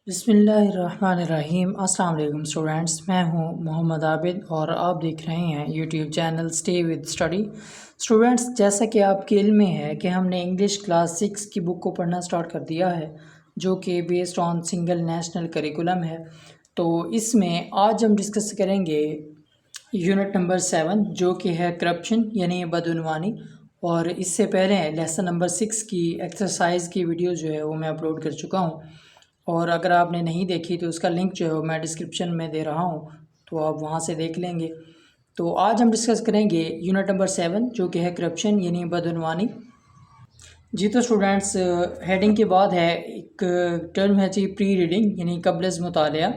بسم اللہ الرحمن الرحیم۔ السلام علیکم اسٹوڈینٹس، میں ہوں محمد عابد اور آپ دیکھ رہے ہیں YouTube channel stay with study. Students, جیسا کہ آپ کے علم میں ہے کہ ہم نے انگلش کلاس 6 کی بک کو پڑھنا سٹارٹ کر دیا ہے، جو کہ based on single national curriculum ہے۔ تو اس میں آج ہم ڈسکس کریں گے یونٹ نمبر 7، جو کہ ہے کرپشن یعنی بدعنوانی، اور اس سے پہلے لیسن نمبر 6 کی ایکسرسائز کی ویڈیو جو ہے وہ میں اپلوڈ کر چکا ہوں، اور اگر آپ نے نہیں دیکھی تو اس کا لنک جو ہے میں ڈسکرپشن میں دے رہا ہوں، تو آپ وہاں سے دیکھ لیں گے۔ تو آج ہم ڈسکس کریں گے یونٹ نمبر 7، جو کہ ہے کرپشن یعنی بدعنوانی۔ جی تو اسٹوڈینٹس، ہیڈنگ کے بعد ہے ایک ٹرم ہے جی پری ریڈنگ یعنی قبل از مطالعہ۔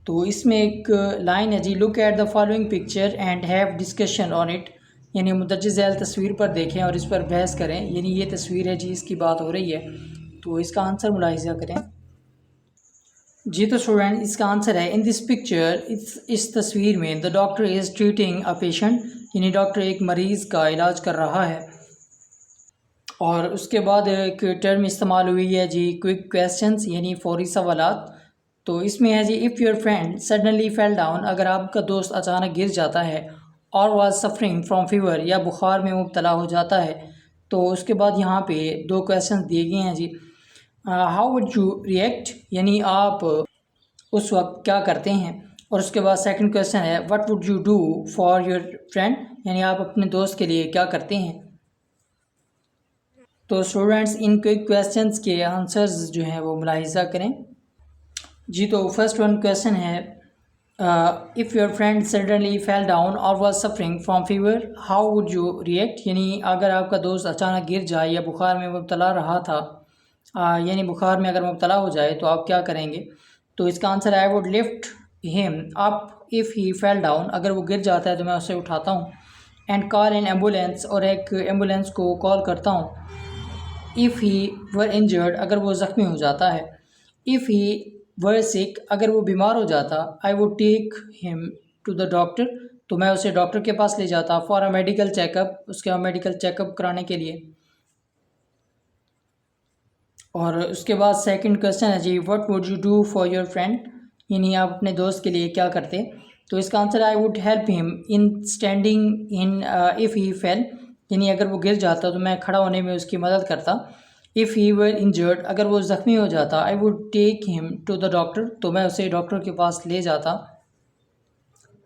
تو اس میں ایک لائن ہے جی look at the following picture and have discussion on it, یعنی مندرجہ ذیل تصویر پر دیکھیں اور اس پر بحث کریں، یعنی یہ تصویر ہے جی، اس کی بات ہو رہی ہے، تو اس کا آنسر ملاحظہ کریں۔ جی تو اسٹوڈینٹ، اس کا آنسر ہے ان دس پکچر، اس تصویر میں the doctor is treating a patient, یعنی ڈاکٹر ایک مریض کا علاج کر رہا ہے۔ اور اس کے بعد ایک ٹرم استعمال ہوئی ہے جی کوئک کویسچنس یعنی فوری سوالات۔ تو اس میں ہے جی if your friend suddenly fell down, اگر آپ کا دوست اچانک گر جاتا ہے، اور واز سفرنگ فرام فیور، یا بخار میں مبتلا ہو جاتا ہے، تو اس کے بعد یہاں پہ دو کویسچنس دیے گئے ہیں جی ہاؤ وڈ یو ریئیکٹ، یعنی آپ اس وقت کیا کرتے ہیں، اور اس کے بعد سیکنڈ کویسچن ہے what would you do for your friend, یعنی آپ اپنے دوست کے لیے کیا کرتے ہیں۔ تو اسٹوڈینٹس، ان کویسچنس کے آنسرز جو ہیں وہ ملاحظہ کریں۔ جی تو فرسٹ ون کویسچن ہے if your friend suddenly fell down اور was suffering from fever how would you react, یعنی اگر آپ کا دوست اچانک گر جائے یا بخار میں مبتلا رہا تھا، یعنی بخار میں اگر مبتلا ہو جائے تو آپ کیا کریں گے۔ تو اس کا آنسر ہے I would lift him up if he fell down, اگر وہ گر جاتا ہے تو میں اسے اٹھاتا ہوں، اینڈ کال این ایمبولینس، اور ایک ایمبولینس کو کال کرتا ہوں، اف ہی ور انجرڈ، اگر وہ زخمی ہو جاتا ہے، اف ہی ور سک، اگر وہ بیمار ہو جاتا، I would take him to the doctor, تو میں اسے ڈاکٹر کے پاس لے جاتا، for a medical check up, اس کا میڈیکل چیک اپ کرانے کے لیے۔ اور اس کے بعد سیکنڈ کویسچن ہے جی what would you do for your friend, یعنی آپ اپنے دوست کے لیے کیا کرتے۔ تو اس کا answer I would help him in standing in if he fell, یعنی اگر وہ گر جاتا تو میں کھڑا ہونے میں اس کی مدد کرتا، اف ہی ور انجرڈ، اگر وہ زخمی ہو جاتا، I would take him to the doctor, تو میں اسے ڈاکٹر کے پاس لے جاتا۔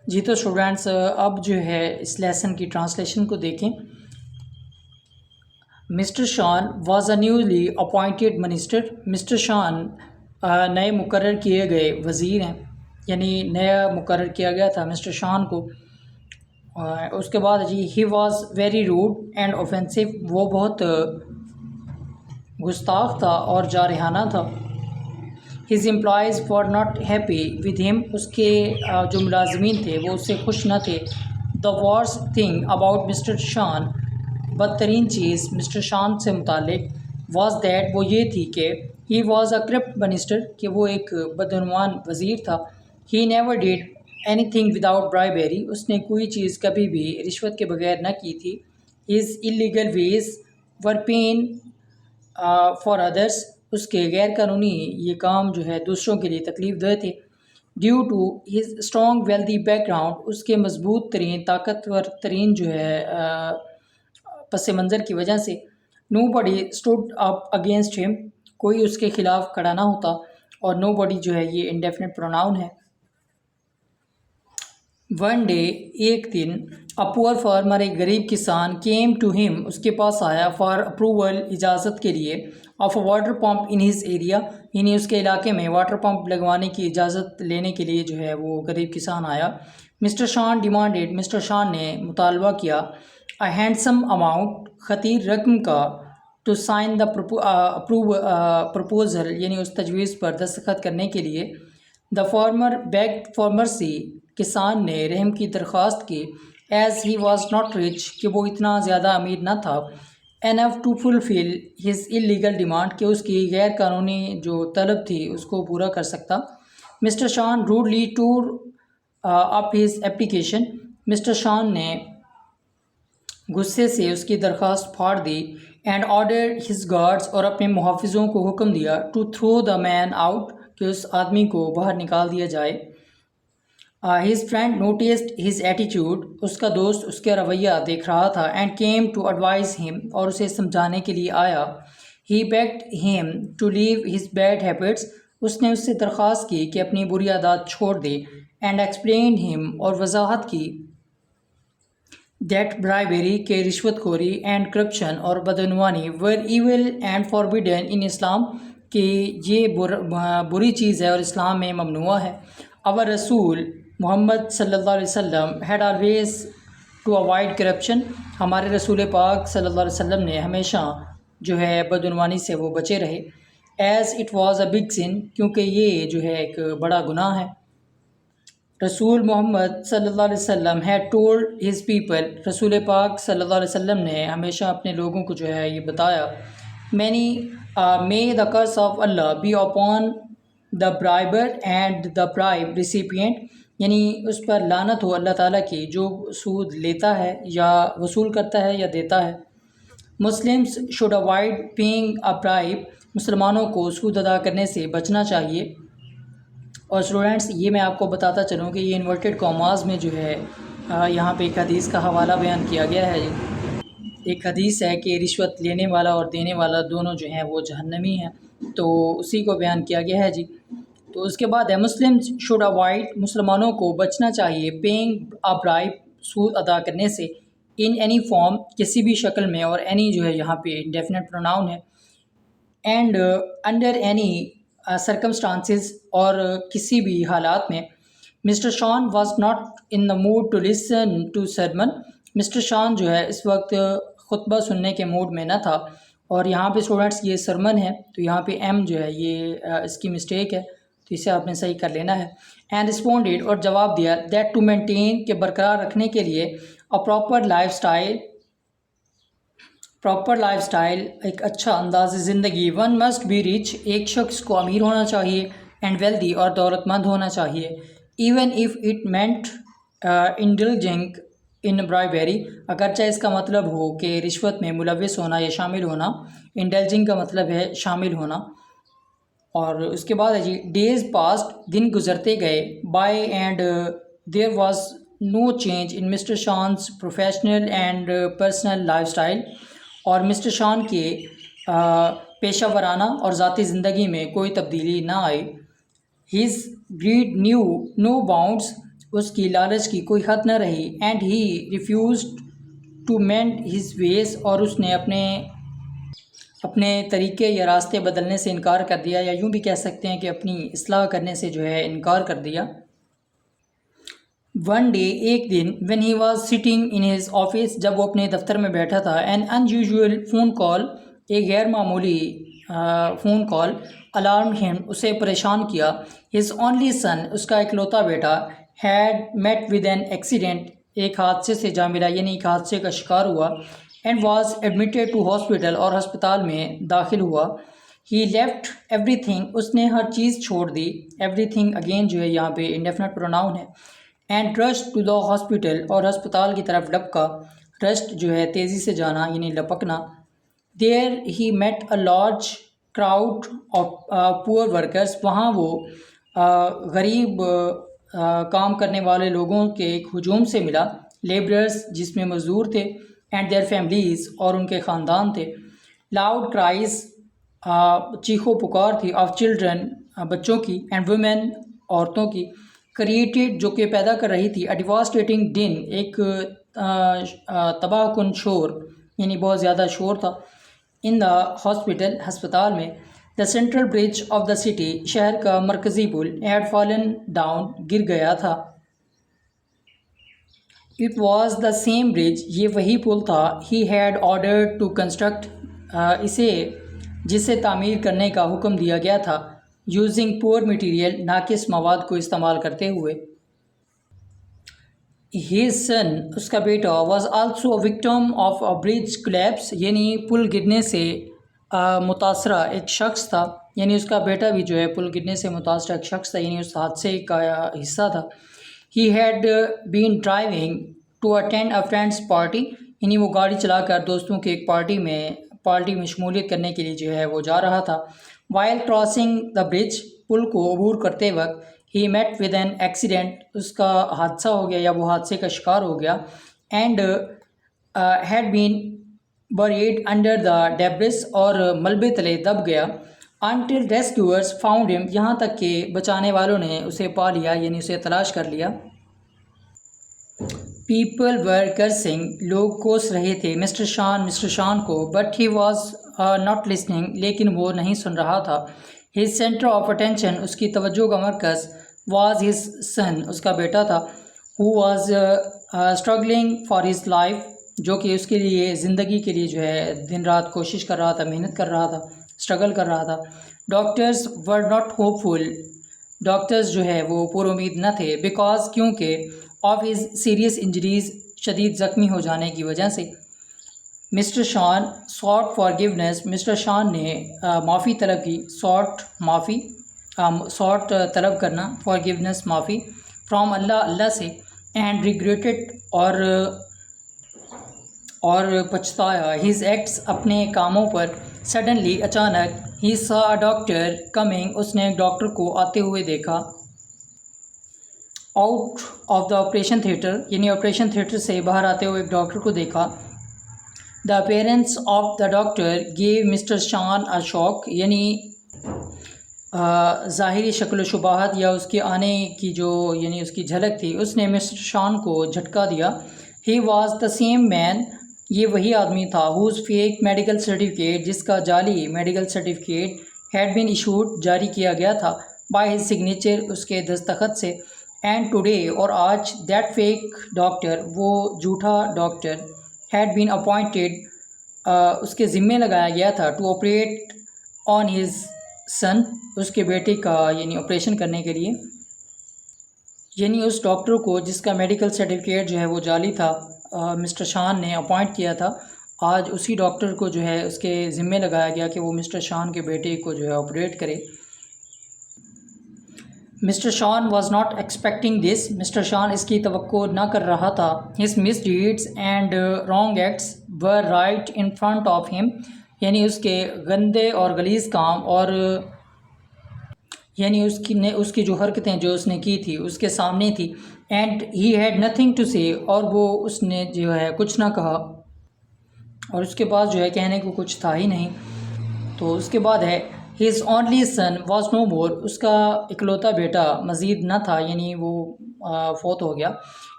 جی تو اسٹوڈینٹس، اب جو ہے اس لیسن کی ٹرانسلیشن کو دیکھیں۔ Mister Shan was a newly appointed minister, mister Shan نئے مقرر کیے گئے وزیر ہیں، یعنی نیا مقرر کیا گیا تھا مسٹر شان کو۔ اس کے بعد جی he was very rude and offensive, وہ بہت گستاخ تھا اور جارحانہ تھا۔ His employees were not happy with him, اس کے جو ملازمین تھے وہ اس سے خوش نہ تھے۔ The worst thing about mister Shan, بدترین چیز مسٹر شان سے متعلق، واز دیٹ، وہ یہ تھی کہ he was a corrupt minister, کہ وہ ایک بدعنوان وزیر تھا۔ He never did anything without bribery, اس نے کوئی چیز کبھی بھی رشوت کے بغیر نہ کی تھی۔ His illegal ways were pain for others, اس کے غیر قانونی یہ کام جو ہے دوسروں کے لیے تکلیف دہ تھے۔ Due to his strong wealthy background, اس کے مضبوط ترین طاقتور ترین جو ہے پس منظر کی وجہ سے۔ نو بڈی اسٹوڈ اپ اگینسٹ ہم، کوئی اس کے خلاف کھڑا نہ ہوتا، اور نو بڈی جو ہے یہ انڈیفینٹ پروناؤن ہے۔ ون ڈے، ایک دن، اے پور فارمر، ایک غریب کسان، کیم ٹو ہم، اس کے پاس آیا، فار اپروول، اجازت کے لیے، of a water pump in his area, یعنی اس کے علاقے میں واٹر پمپ لگوانے کی اجازت لینے کے لیے جو ہے وہ غریب کسان آیا۔ مسٹر شان ڈیمانڈیڈ، مسٹر شان نے مطالبہ کیا، اے ہینڈسم اماؤنٹ، خطیر رقم کا، ٹو سائن دا پروپوزل، یعنی اس تجویز پر دستخط کرنے کے لیے۔ دا فارمر بیگڈ فار مرسی، کسان نے رحم کی درخواست کی، as he was not rich, کہ وہ اتنا زیادہ امیر نہ تھا، enough to fulfil his illegal demand, کہ اس کی غیر قانونی جو طلب تھی اس کو پورا کر سکتا۔ Mr Shaan rudely tore up his application, Mr شان نے غصے سے اس کی درخواست پھاڑ دی، اینڈ آرڈر ہز گارڈز، اور اپنے محافظوں کو حکم دیا، to throw the man out, کہ اس آدمی کو باہر نکال دیا جائے. His friend noticed his attitude, اس کا دوست اس کا رویہ دیکھ رہا تھا. اینڈ کیم ٹو ایڈوائز ہم، اور اسے سمجھانے کے لیے آیا. He begged him to leave his bad habits, اس نے اس سے درخواست کی کہ اپنی بری عادات چھوڑ دے. اینڈ ایکسپلینڈ ہم، اور وضاحت کی، دیٹ برائبری کہ رشوت خوری اینڈ کرپشن اور بدعنوانی ور ایول اینڈ فاربیڈن ان اسلام کہ یہ بری چیز ہے اور اسلام میں ممنوع ہے. اور رسول محمد صلی اللہ علیہ وسلم had always to avoid corruption, ہمارے رسول پاک صلی اللہ علیہ وسلم نے ہمیشہ جو ہے بدعنوانی سے وہ بچے رہے. As it was a big sin, کیونکہ یہ جو ہے ایک بڑا گناہ ہے. رسول محمد صلی اللہ علیہ وسلم ہیڈ ٹولڈ ہز پیپل، رسول پاک صلی اللہ علیہ وسلم نے ہمیشہ اپنے لوگوں کو جو ہے یہ بتایا. Many may the curse of Allah be upon the briber and the bribe recipient, یعنی اس پر لعنت ہو اللہ تعالیٰ کی جو سود لیتا ہے یا وصول کرتا ہے یا دیتا ہے. Muslims should avoid paying a bribe, مسلمانوں کو سود ادا کرنے سے بچنا چاہیے. اور اسٹوڈنٹس یہ میں آپ کو بتاتا چلوں کہ یہ انورٹڈ کاماز میں جو ہے یہاں پہ ایک حدیث کا حوالہ بیان کیا گیا ہے. ایک حدیث ہے کہ رشوت لینے والا اور دینے والا دونوں جو ہیں وہ جہنمی ہیں، تو اسی کو بیان کیا گیا ہے جی. تو اس کے بعد ہے مسلم شوڈ اوائڈ، مسلمانوں کو بچنا چاہیے پیئنگ اے برائب، سود ادا کرنے سے. ان اینی فارم، کسی بھی شکل میں، اور اینی جو ہے یہاں پہ انڈیفینٹ پروناؤن ہے. اینڈ انڈر اینی سرکمسٹانسز، اور کسی بھی حالات میں. Mister Shan was not in the mood to listen to sermon, mister Shan جو ہے اس وقت خطبہ سننے کے موڈ میں نہ تھا. اور یہاں پہ اسٹوڈنٹس یہ سرمن ہے، تو یہاں پہ ایم جو ہے یہ اس کی مسٹیک ہے، تو اسے آپ نے صحیح کر لینا ہے. اینڈ رسپونڈیڈ، اور جواب دیا، دیٹ ٹو مینٹین کہ برقرار رکھنے کے لیے اے پراپر لائف سٹائل ایک اچھا انداز زندگی. ون مسٹ بی رچ، ایک شخص کو امیر ہونا چاہیے. اینڈ ویلدی، اور دولت مند ہونا چاہیے. Even if it meant indulging in bribery, اگرچہ اس کا مطلب ہو کہ رشوت میں ملوث ہونا یا شامل ہونا. انڈلجنگ کا مطلب ہے شامل ہونا. اور اس کے بعد ہے جی ڈیز پاسڈ، دن گزرتے گئے. By and there was no change in Mr Shaan's professional and personal lifestyle, اور مسٹر شان کے پیشہ ورانہ اور ذاتی زندگی میں کوئی تبدیلی نہ آئی. His greed knew no bounds, اس کی لالچ کی کوئی حد نہ رہی. And he refused to mend his ways, اور اس نے اپنے طریقے یا راستے بدلنے سے انکار کر دیا، یا یوں بھی کہہ سکتے ہیں کہ اپنی اصلاح کرنے سے جو ہے انکار کر دیا. ون ڈے، ایک دن، when he was sitting in his office, جب وہ اپنے دفتر میں بیٹھا تھا. این ان یوزول فون کال، ایک غیر معمولی فون کال. الارم ہم، اسے پریشان کیا. ہز اونلی سن، اس کا اکلوتا بیٹا. Had met with an accident, ایک حادثے سے جا ملا، یعنی ایک حادثے کا شکار ہوا. And was admitted to hospital, اور ہسپتال میں داخل ہوا. ہی لیفٹ ایوری تھنگ، اس نے ہر چیز چھوڑ دی. ایوری تھنگ اگین جو ہے یہاں پہ انڈیفینٹ پروناؤن ہے. اینڈ رشڈ ٹو دا ہاسپٹل، اور ہسپتال کی طرف لپکا. رشڈ جو ہے تیزی سے جانا یعنی لپکنا. There he met a large crowd of poor workers, وہاں وہ غریب کام کرنے والے لوگوں کے ایک ہجوم سے ملا. لیبررس، جس میں مزدور تھے. اینڈ دیئر فیملیز، اور ان کے خاندان تھے. لاؤڈ کرائز، چیخو پکار تھی. آف چلڈرن، بچوں کی. اینڈ ویمن، عورتوں کی. کریٹڈ، جو کہ پیدا کر رہی تھی. اے ڈیواسٹیٹنگ ڈن، ایک تباہ کن شور، یعنی بہت زیادہ شور تھا. ان دا ہاسپٹل، ہسپتال میں. The central bridge of the city, شہر کا مرکزی پل. ہیڈ فالن ڈاؤن، گر گیا تھا. It was the same bridge, یہ وہی پل تھا. He had ordered to construct, جسے تعمیر کرنے کا حکم دیا گیا تھا. یوزنگ پور مٹیریل، ناقص مواد کو استعمال کرتے ہوئے. ہز سن، اس کا بیٹا. Was also a victim of a bridge collapse, یعنی پل گرنے سے متاثرہ ایک شخص تھا. یعنی اس کا بیٹا بھی جو ہے پل گرنے سے متاثرہ ایک شخص تھا، یعنی اس حادثے کا حصہ تھا. He had been driving to attend a friend's party, یعنی وہ گاڑی چلا کر دوستوں کی ایک پارٹی میں شمولیت کرنے کے لیے جو ہے وہ جا رہا تھا. وائل کراسنگ دا برج، پل کو عبور کرتے وقت ہی میٹ ود این ایکسیڈنٹ، اس کا حادثہ ہو گیا یا وہ حادثے کا شکار ہو گیا، and had been buried under the debris, اور ملبے تلے دب گیا، until rescuers found him، یہاں تک کہ بچانے والوں نے اسے پا لیا، یعنی اسے تلاش کر لیا۔ پیپل ور کرسنگ، لوگ کوس رہے تھے مسٹر شان کو، but he was not listening, لیکن وہ نہیں سن رہا تھا۔ ہز سینٹر آف اٹینشن، اس کی توجہ کا مرکز، واز ہز سن، اس کا بیٹا تھا، who was struggling for his life, جو کہ اس کے لیے زندگی کے لیے جو ہے دن رات کوشش کر رہا تھا، محنت کر رہا تھا، اسٹرگل کر رہا تھا۔ Doctors were not hopeful, doctors جو ہے وہ پر امید نہ تھے، بیکاز کیونکہ آف ہز سیریس انجریز، شدید زخمی ہو جانے کی وجہ سے۔ مسٹر شان ساٹ فارگیونیس، مسٹر شان نے معافی طلب کی، ساٹ طلب کرنا، فارگیونیس معافی، فرام اللہ سے، اینڈ ریگریٹڈ اور پچھتایا، ہز ایکٹس اپنے کاموں پر، سڈنلی اچانک، ہی سا ڈاکٹر کمنگ، اس نے ایک ڈاکٹر کو آتے ہوئے دیکھا، out of the operation theatre, یعنی آپریشن تھیٹر سے باہر آتے ہوئے ایک ڈاکٹر کو دیکھا۔ The appearance of the doctor gave Mr Shaan a شاک، یعنی ظاہری شکل و شباہت یا اس کے آنے کی جو یعنی اس کی جھلک تھی، اس نے مسٹر شان کو جھٹکا دیا۔ ہی واز دا سیم مین، یہ وہی آدمی تھا، ہوز فیک میڈیکل سرٹیفکیٹ، جس کا جعلی medical certificate, had been issued, جاری کیا گیا تھا، بائی ہز سگنیچر، اس کے دستخط سے، اینڈ ٹوڈے، اور آج، دیٹ فیک ڈاکٹر، وہ جھوٹا ڈاکٹر، ہیڈ بین اپوائنٹڈ، اس کے ذمے لگایا گیا تھا، to operate on his son, اس کے بیٹے کا یعنی آپریشن کرنے کے لیے، یعنی اس ڈاکٹر کو جس کا میڈیکل سرٹیفکیٹ جو ہے وہ جعلی تھا، مسٹر شان نے اپوائنٹ کیا تھا، آج اسی ڈاکٹر کو جو ہے اس کے ذمے لگایا گیا کہ وہ مسٹر شان کے بیٹے کو جو ہے آپریٹ کرے۔ Mister Shan was not expecting this, mister Shan اس کی توقع نہ کر رہا تھا۔ His misdeeds and wrong acts were right in front of him, یعنی اس کے گندے اور غلیظ کام اور یعنی اس کی جو حرکتیں جو اس نے کی تھی اس کے سامنے تھی، and he had nothing to say, اور وہ اس نے جو ہے کچھ نہ کہا، اور اس کے بعد جو ہے کہنے کو کچھ تھا ہی نہیں۔ تو اس کے بعد ہے his only son was no more, اس کا اکلوتا بیٹا مزید نہ تھا، یعنی وہ فوت ہو گیا،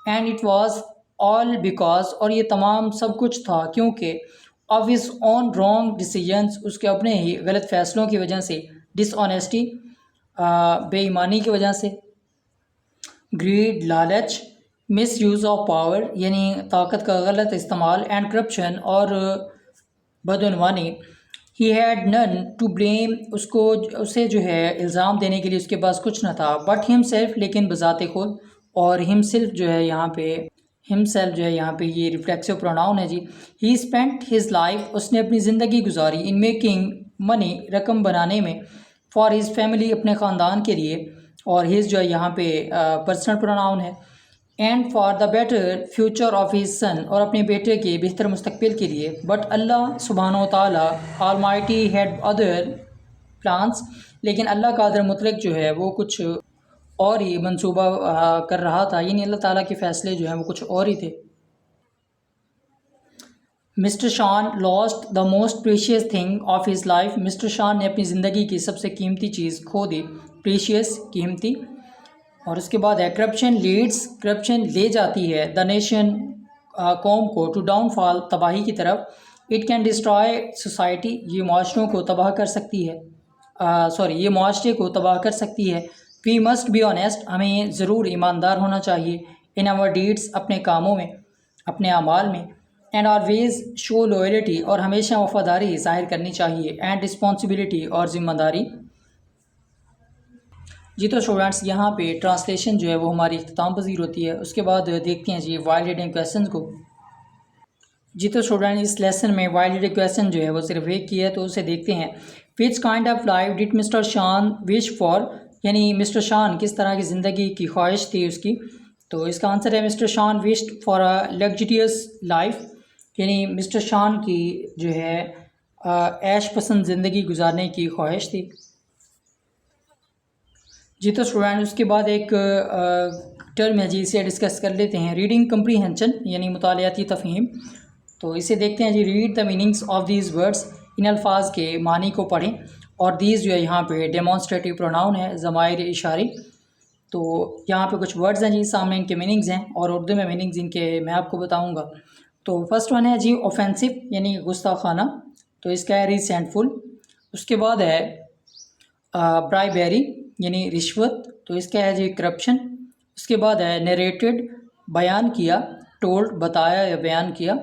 and it was all because, اور یہ تمام سب کچھ تھا کیونکہ of his own wrong decisions, اس کے اپنے ہی غلط فیصلوں کی وجہ سے، ڈس آنیسٹی، بے ایمانی کی وجہ سے، گریڈ، لالچ، مس یوز آف پاور، یعنی طاقت کا غلط استعمال، اینڈ کرپشن، اور بدعنوانی۔ ہی ہیڈ نن ٹو بلیم، اسے جو ہے الزام دینے کے لیے اس کے پاس کچھ نہ تھا، بٹ ہم سیلف، لیکن بذات خود، اور ہم سیلف جو ہے یہاں پہ یہ ریفلیکسو پروناؤن ہے جی۔ ہی اسپینٹ ہز لائف، اس نے اپنی زندگی گزاری، ان میکنگ منی، رقم بنانے میں، فار ہز فیملی، اپنے خاندان کے لیے، اور ہز جو ہے یہاں پہ پرسنل پروناؤن ہے، and for the better future of his son, اور اپنے بیٹے کے بہتر مستقبل کے لیے، بٹ اللہ سبحانہ و تعالیٰ آل مائٹی ہیڈ ادر پلانس، لیکن اللہ قادر مطلق جو ہے وہ کچھ اور ہی منصوبہ کر رہا تھا، یعنی اللہ تعالیٰ کے فیصلے جو ہیں وہ کچھ اور ہی تھے۔ Mister Shan lost the most precious thing of his life, mister شان نے اپنی زندگی کی سب سے قیمتی چیز کھو دی، پریشیس، قیمتی۔ اور اس کے بعد ہے کرپشن لیڈس، کرپشن لے جاتی ہے، دا نیشن، قوم کو، ٹو ڈاؤن فال، تباہی کی طرف، اٹ کین ڈسٹرائے سوسائٹی، یہ معاشروں کو تباہ کر سکتی ہے، یہ معاشرے کو تباہ کر سکتی ہے۔ وی مسٹ بی آنیسٹ، ہمیں ضرور ایماندار ہونا چاہیے، ان آور ڈیڈس، اپنے کاموں میں، اپنے اعمال میں، اینڈ آلویز شو لوئلٹی، اور ہمیشہ وفاداری ظاہر کرنی چاہیے، اینڈ رسپانسبلٹی، اور ذمہ داری۔ جی تو اسٹوڈنٹس یہاں پہ ٹرانسلیشن جو ہے وہ ہماری اختتام پذیر ہوتی ہے۔ اس کے بعد دیکھتے ہیں جی وائل ریڈنگ کویسچنز کو۔ جی تو اسٹوڈنٹ اس لیسن میں وائل ریڈنگ کویسچن جو ہے وہ صرف ایک کی ہے، تو اسے دیکھتے ہیں۔ Which kind of life did Mr Shaan wish for, یعنی مسٹر شان کس طرح کی زندگی کی خواہش تھی اس کی، تو اس کا آنسر ہے مسٹر شان wished for a luxurious life, یعنی مسٹر شان کی جو ہے عیش پسند زندگی گزارنے کی خواہش تھی۔ جی تو اسٹوڈنٹ اس کے بعد ایک ٹرم ہے جی، اسے ڈسکس کر لیتے ہیں، ریڈنگ کمپریہنشن یعنی مطالعاتی تفہیم۔ تو اسے دیکھتے ہیں جی، read the meanings of these words, ان الفاظ کے معنی کو پڑھیں، اور دیز جو ہے یہاں پہ ڈیمانسٹریٹو پروناؤن ہے، ضمائر اشاری۔ تو یہاں پہ کچھ ورڈز ہیں جی، سامنے ان کے میننگز ہیں اور اردو میں میننگز ان کے میں آپ کو بتاؤں گا۔ تو فرسٹ ون ہے جی اوفینسو یعنی گستاخانہ، تو اس کا ہے ریسینٹفل۔ اس کے بعد ہے برائبیری یعنی رشوت، تو اس کا ہے جی کرپشن۔ اس کے بعد ہے نیریٹڈ بیان کیا، ٹولڈ بتایا یا بیان کیا۔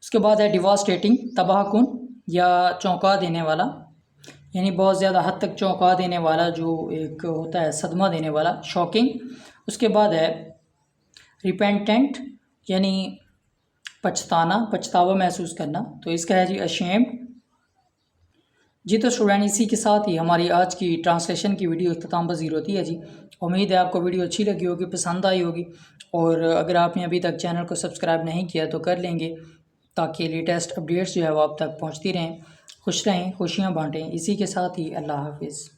اس کے بعد ہے ڈیواسٹیٹنگ تباہ کن یا چونکا دینے والا، یعنی بہت زیادہ حد تک چونکا دینے والا، جو ایک ہوتا ہے صدمہ دینے والا، شاکنگ۔ اس کے بعد ہے ریپینٹنٹ یعنی پچھتانا، پچھتاوا محسوس کرنا، تو اس کا ہے جی اشیمڈ۔ جی تو اسٹوڈنٹ اسی کے ساتھ ہی ہماری آج کی ٹرانسلیشن کی ویڈیو اختتام پذیر ہوتی ہے جی۔ امید ہے آپ کو ویڈیو اچھی لگی ہوگی، پسند آئی ہوگی، اور اگر آپ نے ابھی تک چینل کو سبسکرائب نہیں کیا تو کر لیں گے، تاکہ لیٹسٹ اپڈیٹس جو ہے وہ آپ تک پہنچتی رہیں۔ خوش رہیں، خوشیاں بانٹیں۔ اسی کے ساتھ ہی اللہ حافظ۔